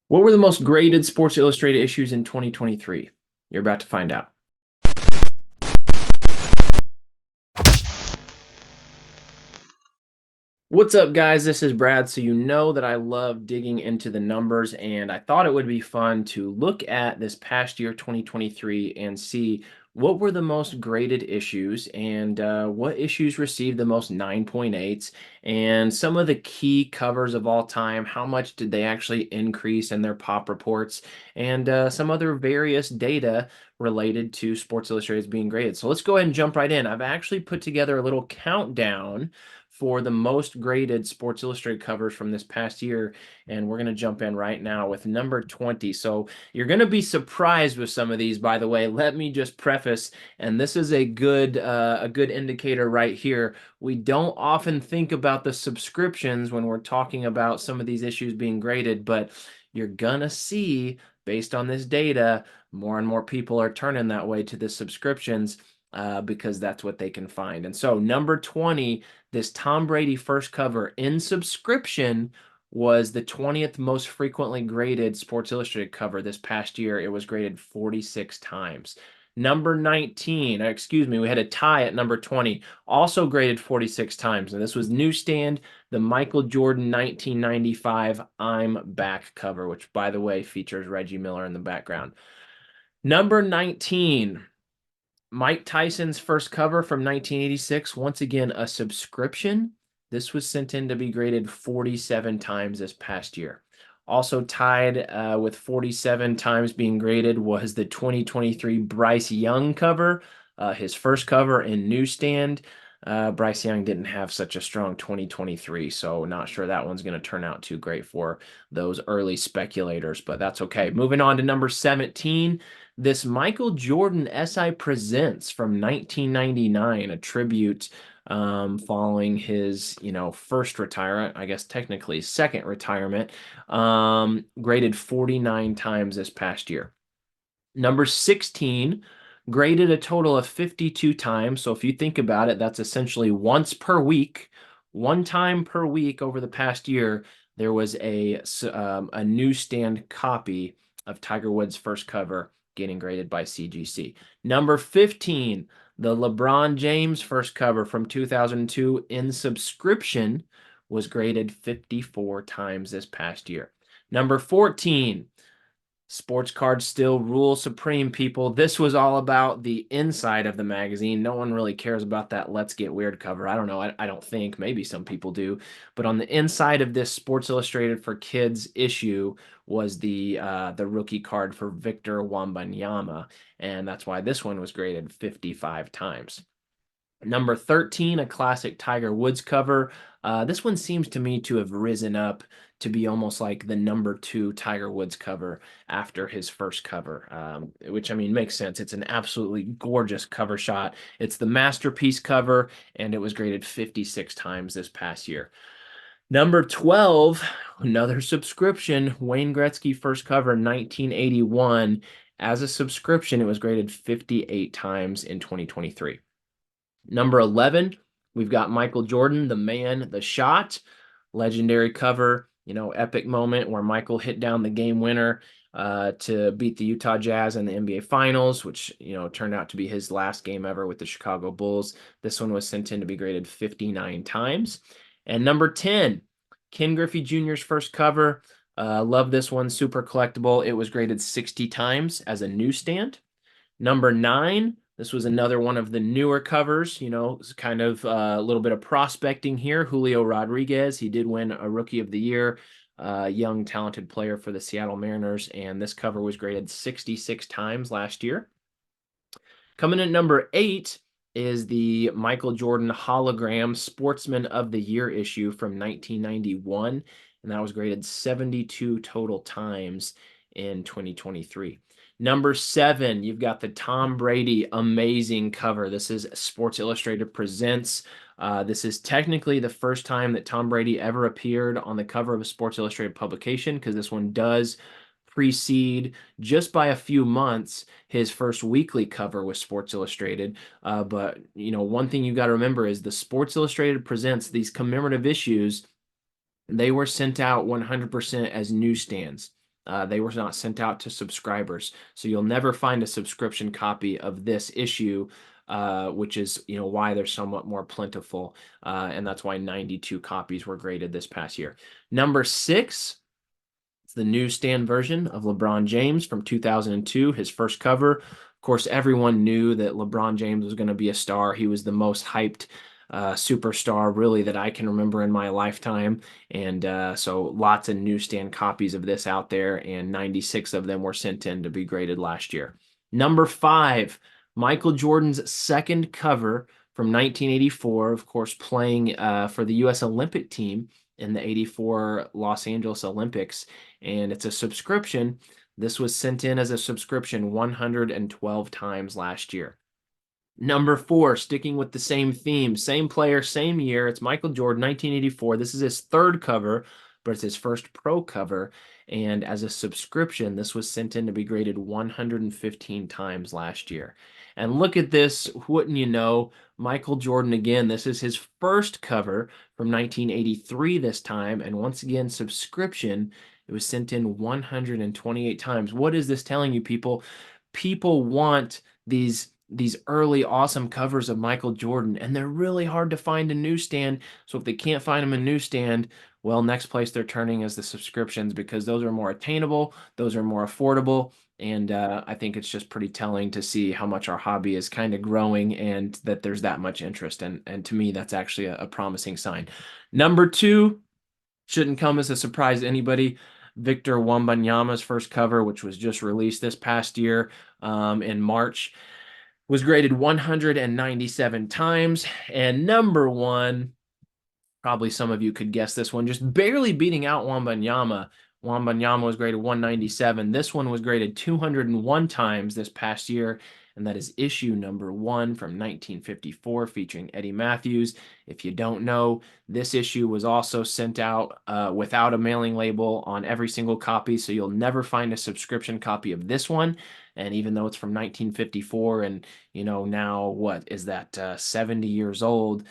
What were the most graded Sports Illustrated issues in 2023? You're about to find out. What's up, guys? This is Brad. So, you know that I love digging into the numbers, and I thought it would be fun to look at this past year, 2023, and see what were the most graded issues and what issues received the most 9.8s and some of the key covers of all time. How much did they actually increase in their pop reports and some other various data related to Sports Illustrated being graded. So, let's go ahead and jump right in. I've actually put together a little countdown for the most graded Sports Illustrated covers from this past year, and we're going to jump in right now with number 20. So you're going to be surprised with some of these, by the way. Let me just preface, and this is a good indicator right here. We don't often think about the subscriptions when we're talking about some of these issues being graded, but you're gonna see, based on this data, more and more people are turning that way to the subscriptions. Because that's what they can find. And so, number 20, this Tom Brady first cover in subscription was the 20th most frequently graded Sports Illustrated cover this past year. It was graded 46 times. Number 19, excuse me, we had a tie at number 20, also graded 46 times. And this was Newsstand, the Michael Jordan 1995 I'm Back cover, which, by the way, features Reggie Miller in the background. Number 19, Mike Tyson's first cover from 1986, once again a subscription. This was sent in to be graded 47 times this past year. Also tied with 47 times being graded was the 2023 Bryce Young cover, his first cover in Newsstand. Bryce Young didn't have such a strong 2023, so not sure that one's going to turn out too great for those early speculators, but that's okay. Moving on to number 17, this Michael Jordan SI Presents from 1999, a tribute following his, first retirement, I guess technically second retirement, graded 49 times this past year. Number 16, graded a total of 52 times. So if you think about it, that's essentially once per week, one time per week over the past year, there was a newsstand copy of Tiger Woods' first cover getting graded by CGC. Number 15, the LeBron James first cover from 2002 in subscription was graded 54 times this past year. Number 14, sports cards still rule supreme, people. This was all about the inside of the magazine. No one really cares about that Let's Get Weird cover. I don't know. I don't think. Maybe some people do. But on the inside of this Sports Illustrated for Kids issue was the rookie card for Victor Wembanyama, and that's why this one was graded 55 times. Number 13, a classic Tiger Woods cover. This one seems to me to have risen up to be almost like the number 2 Tiger Woods cover after his first cover, which, I mean, makes sense. It's an absolutely gorgeous cover shot. It's the masterpiece cover, and it was graded 56 times this past year. Number 12, another subscription, Wayne Gretzky first cover, 1981. As a subscription, it was graded 58 times in 2023. Number 11, we've got Michael Jordan, the man, the shot, legendary cover, epic moment where Michael hit down the game winner to beat the Utah Jazz in the NBA Finals, which, turned out to be his last game ever with the Chicago Bulls. This one was sent in to be graded 59 times. And number 10, Ken Griffey Jr.'s first cover. Love this one, super collectible. It was graded 60 times as a newsstand. Number 9, this was another one of the newer covers, it's kind of a little bit of prospecting here. Julio Rodriguez, he did win a Rookie of the Year, young, talented player for the Seattle Mariners, and this cover was graded 66 times last year. Coming in at number 8 is the Michael Jordan hologram Sportsman of the Year issue from 1991, and that was graded 72 total times in 2023. Number 7, you've got the Tom Brady amazing cover. This is Sports Illustrated Presents. This is technically the first time that Tom Brady ever appeared on the cover of a Sports Illustrated publication, because this one does precede just by a few months his first weekly cover with Sports Illustrated. But one thing you got to remember is the Sports Illustrated Presents, these commemorative issues, they were sent out 100% as newsstands. They were not sent out to subscribers. So you'll never find a subscription copy of this issue, which is, why they're somewhat more plentiful. And that's why 92 copies were graded this past year. Number 6, it's the newsstand version of LeBron James from 2002, his first cover. Of course, everyone knew that LeBron James was going to be a star. He was the most hyped superstar, really, that I can remember in my lifetime. And so lots of newsstand copies of this out there, and 96 of them were sent in to be graded last year. Number 5, Michael Jordan's second cover from 1984, of course, playing for the U.S. Olympic team in the 84 Los Angeles Olympics. And it's a subscription. This was sent in as a subscription 112 times last year. Number 4, sticking with the same theme, same player, same year. It's Michael Jordan, 1984. This is his third cover, but it's his first pro cover. And as a subscription, this was sent in to be graded 115 times last year. And look at this, wouldn't you know, Michael Jordan again. This is his first cover from 1983 this time. And once again, subscription. It was sent in 128 times. What is this telling you, people? People want these early awesome covers of Michael Jordan, and they're really hard to find in newsstand. So if they can't find them in newsstand, well, next place they're turning is the subscriptions, because those are more attainable, those are more affordable, and I think it's just pretty telling to see how much our hobby is kind of growing and that there's that much interest. And to me, that's actually a promising sign. Number 2, shouldn't come as a surprise to anybody. Victor Wembanyama's first cover, which was just released this past year in March, was graded 197 times. And number 1, probably some of you could guess this one, just barely beating out Wembanyama. Wembanyama was graded 197. This one was graded 201 times this past year, and that is issue number 1 from 1954, featuring Eddie Matthews. If you don't know, this issue was also sent out without a mailing label on every single copy, so you'll never find a subscription copy of this one. And even though it's from 1954, and now what is that, 70 years old,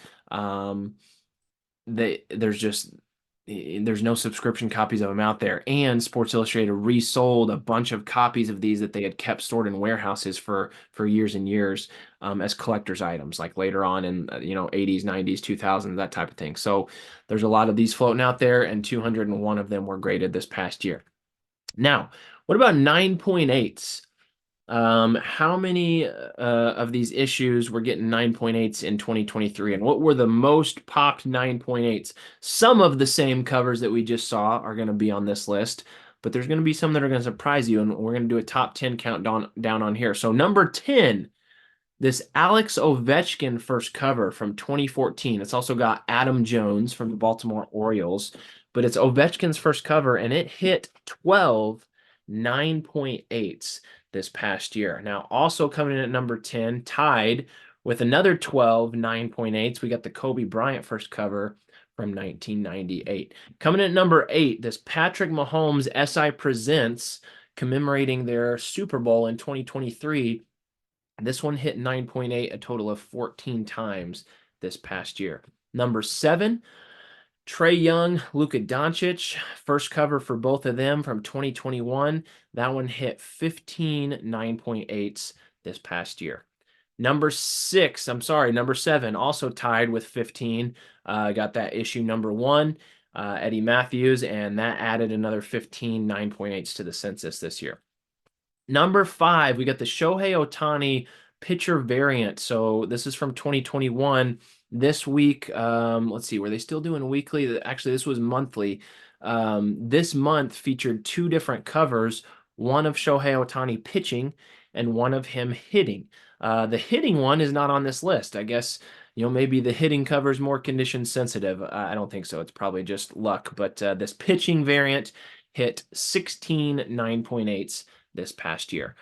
there's no subscription copies of them out there. And Sports Illustrated resold a bunch of copies of these that they had kept stored in warehouses for years and years, as collector's items, like later on in 80s, 90s, 2000s, that type of thing. So there's a lot of these floating out there, and 201 of them were graded this past year. Now, what about 9.8s? How many of these issues were getting 9.8s in 2023, and what were the most popped 9.8s? Some of the same covers that we just saw are going to be on this list, but there's going to be some that are going to surprise you, and we're going to do a top 10 countdown down on here. So number 10, this Alex Ovechkin first cover from 2014. It's also got Adam Jones from the Baltimore Orioles, but it's Ovechkin's first cover, and it hit 12 9.8s this past year. Now, also coming in at number 10, tied with another 12 9.8s, we got the Kobe Bryant first cover from 1998. Coming in at number 8, this Patrick Mahomes SI Presents, commemorating their Super Bowl in 2023. This one hit 9.8 a total of 14 times this past year. Number 7, Trae Young, Luka Doncic, first cover for both of them from 2021. That one hit 15 9.8s this past year. Number 7, also tied with 15. Got that issue number 1, Eddie Matthews, and that added another 15 9.8s to the census this year. Number 5, we got the Shohei Ohtani pitcher variant. So this is from 2021. This week, let's see, were they still doing weekly? Actually, this was monthly. This month featured 2 different covers, one of Shohei Ohtani pitching and one of him hitting. The hitting one is not on this list. I guess, maybe the hitting cover is more condition sensitive. I don't think so. It's probably just luck. But this pitching variant hit 16 9.8s this past year.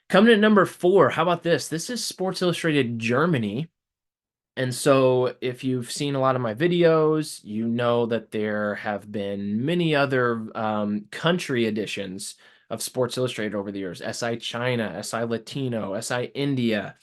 Coming at number 4, how about this? This is Sports Illustrated Germany. And so if you've seen a lot of my videos, you know that there have been many other country editions of Sports Illustrated over the years. SI China, SI Latino, SI India,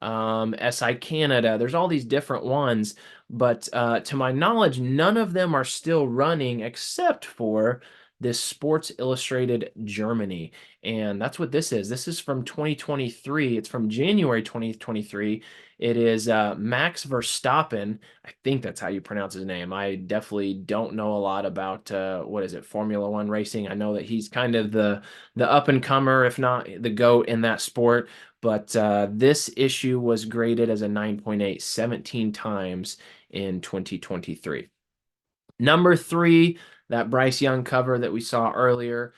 SI Canada. There's all these different ones. But to my knowledge, none of them are still running except for this Sports Illustrated Germany. And that's what this is. This is from 2023. It's from January 2023. It is Max Verstappen. I think that's how you pronounce his name. I definitely don't know a lot about what is it, Formula One racing. I know that he's kind of the up and comer, if not the GOAT in that sport. But this issue was graded as a 9.8 17 times in 2023. Number three, that Bryce Young cover that we saw earlier,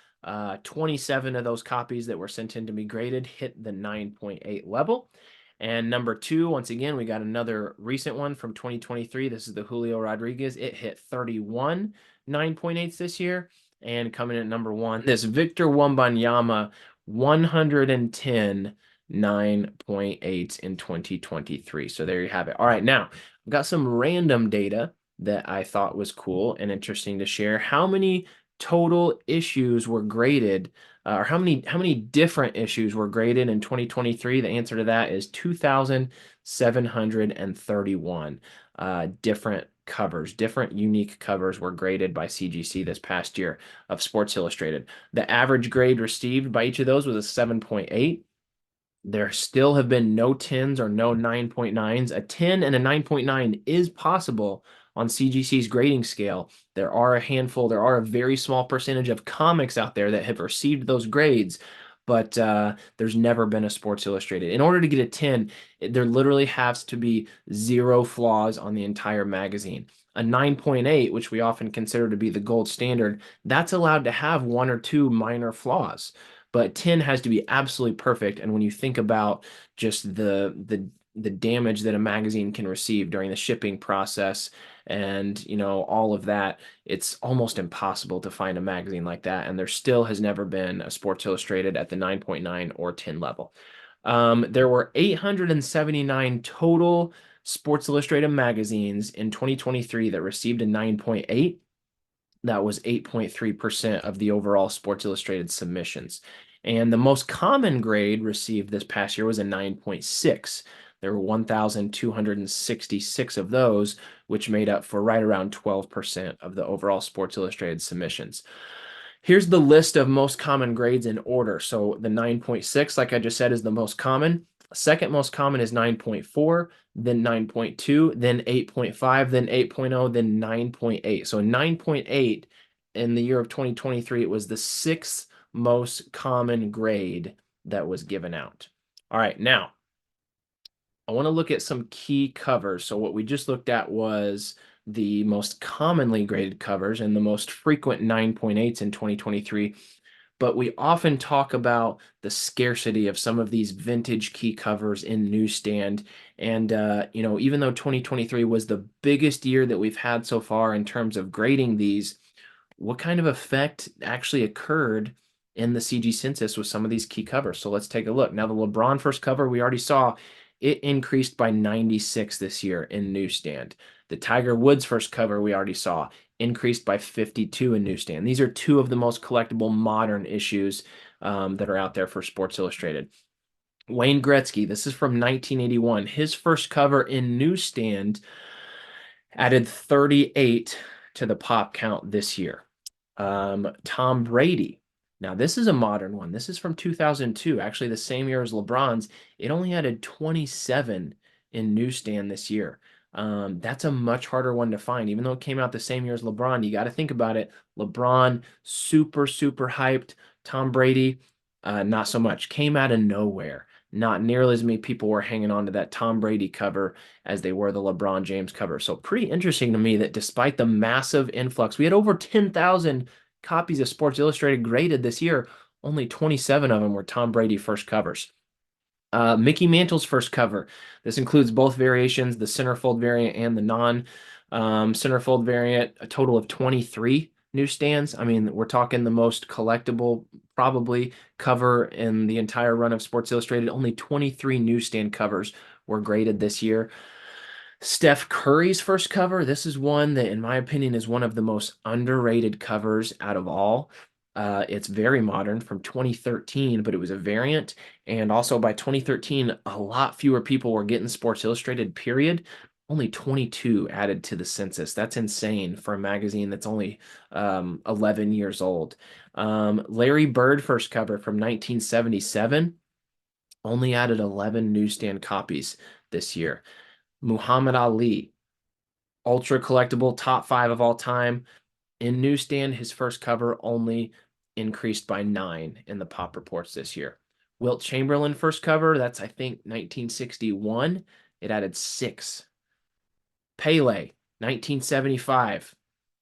27 of those copies that were sent in to be graded hit the 9.8 level. And number two, once again, we got another recent one from 2023. This is the Julio Rodriguez. It hit 31 9.8s this year. And coming in at number one, this Victor Wembanyama, 110 9.8 in 2023. So there you have it. All right, now I've got some random data that I thought was cool and interesting to share. How many total issues were graded, or how many different issues were graded in 2023? The answer to that is 2,731 different covers, different unique covers were graded by CGC this past year of Sports Illustrated. The average grade received by each of those was a 7.8. There still have been no 10s or no 9.9s. A 10 and a 9.9 is possible on CGC's grading scale. There are a handful, there are a very small percentage of comics out there that have received those grades, but there's never been a Sports Illustrated. In order to get a 10, there literally has to be zero flaws on the entire magazine. A 9.8, which we often consider to be the gold standard, that's allowed to have one or two minor flaws, but 10 has to be absolutely perfect. And when you think about just the damage that a magazine can receive during the shipping process and all of that, it's almost impossible to find a magazine like that. And there still has never been a Sports Illustrated at the 9.9 or 10 level. There were 879 total Sports Illustrated magazines in 2023 that received a 9.8. That was 8.3% of the overall Sports Illustrated submissions. And the most common grade received this past year was a 9.6. There were 1,266 of those, which made up for right around 12% of the overall Sports Illustrated submissions. Here's the list of most common grades in order. So the 9.6, like I just said, is the most common. Second most common is 9.4, then 9.2, then 8.5, then 8.0, then 9.8. So 9.8 in the year of 2023, it was the sixth most common grade that was given out. All right, now I want to look at some key covers. So what we just looked at was the most commonly graded covers and the most frequent 9.8s in 2023. But we often talk about the scarcity of some of these vintage key covers in newsstand. And, even though 2023 was the biggest year that we've had so far in terms of grading these, what kind of effect actually occurred in the CG census with some of these key covers? So let's take a look. Now, the LeBron first cover we already saw, it increased by 96 this year in newsstand. The Tiger Woods first cover we already saw increased by 52 in newsstand. These are two of the most collectible modern issues that are out there for Sports Illustrated. Wayne Gretzky, this is from 1981. His first cover in newsstand added 38 to the pop count this year. Tom Brady. Now, this is a modern one. This is from 2002, actually the same year as LeBron's. It only added 27 in newsstand this year. That's a much harder one to find. Even though it came out the same year as LeBron, you got to think about it. LeBron, super, super hyped. Tom Brady, not so much. Came out of nowhere. Not nearly as many people were hanging on to that Tom Brady cover as they were the LeBron James cover. So pretty interesting to me that despite the massive influx, we had over 10,000 copies of Sports Illustrated graded this year. Only 27 of them were Tom Brady first covers. Mickey Mantle's first cover. This includes both variations, the centerfold variant and the non-centerfold variant, a total of 23 newsstands. I mean, we're talking the most collectible, probably, cover in the entire run of Sports Illustrated. Only 23 newsstand covers were graded this year. Steph Curry's first cover. This is one that, in my opinion, is one of the most underrated covers out of all. It's very modern from 2013, but it was a variant. And also by 2013, a lot fewer people were getting Sports Illustrated, period. Only 22 added to the census. That's insane for a magazine that's only 11 years old. Larry Bird first cover from 1977 only added 11 newsstand copies this year. Muhammad Ali, ultra collectible, top five of all time. In newsstand, his first cover only increased by 9 in the pop reports this year. Wilt Chamberlain first cover, that's I think 1961. It added 6. Pele, 1975,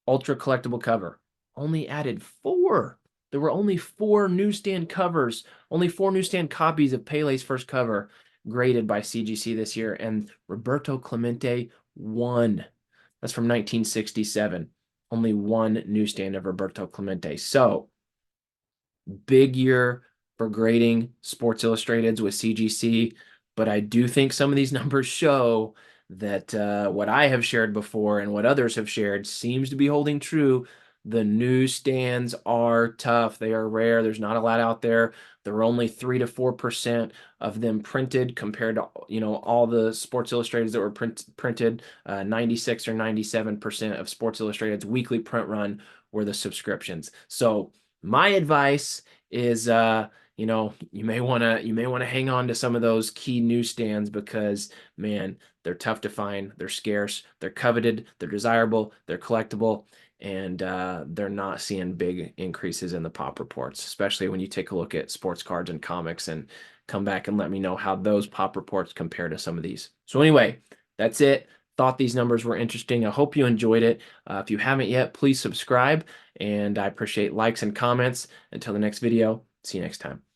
ultra collectible cover, only added 4. There were only 4 newsstand covers, only 4 newsstand copies of Pele's first cover graded by CGC this year, and Roberto Clemente, 1. That's from 1967. Only 1 newsstand of Roberto Clemente. So, big year for grading Sports Illustrateds with CGC, but I do think some of these numbers show that what I have shared before and what others have shared seems to be holding true. The newsstands are tough. They are rare. There's not a lot out there. There are only 3 to 4% of them printed compared to all the Sports Illustrateds that were printed. 96 or 97% of Sports Illustrated's weekly print run were the subscriptions. So my advice is you may want to hang on to some of those key newsstands because man, they're tough to find, they're scarce, they're coveted, they're desirable, they're collectible, and they're not seeing big increases in the pop reports, especially when you take a look at sports cards and comics and come back and let me know how those pop reports compare to some of these. So anyway, that's it. Thought these numbers were interesting. I hope you enjoyed it. If you haven't yet, please subscribe, and I appreciate likes and comments. Until the next video, see you next time.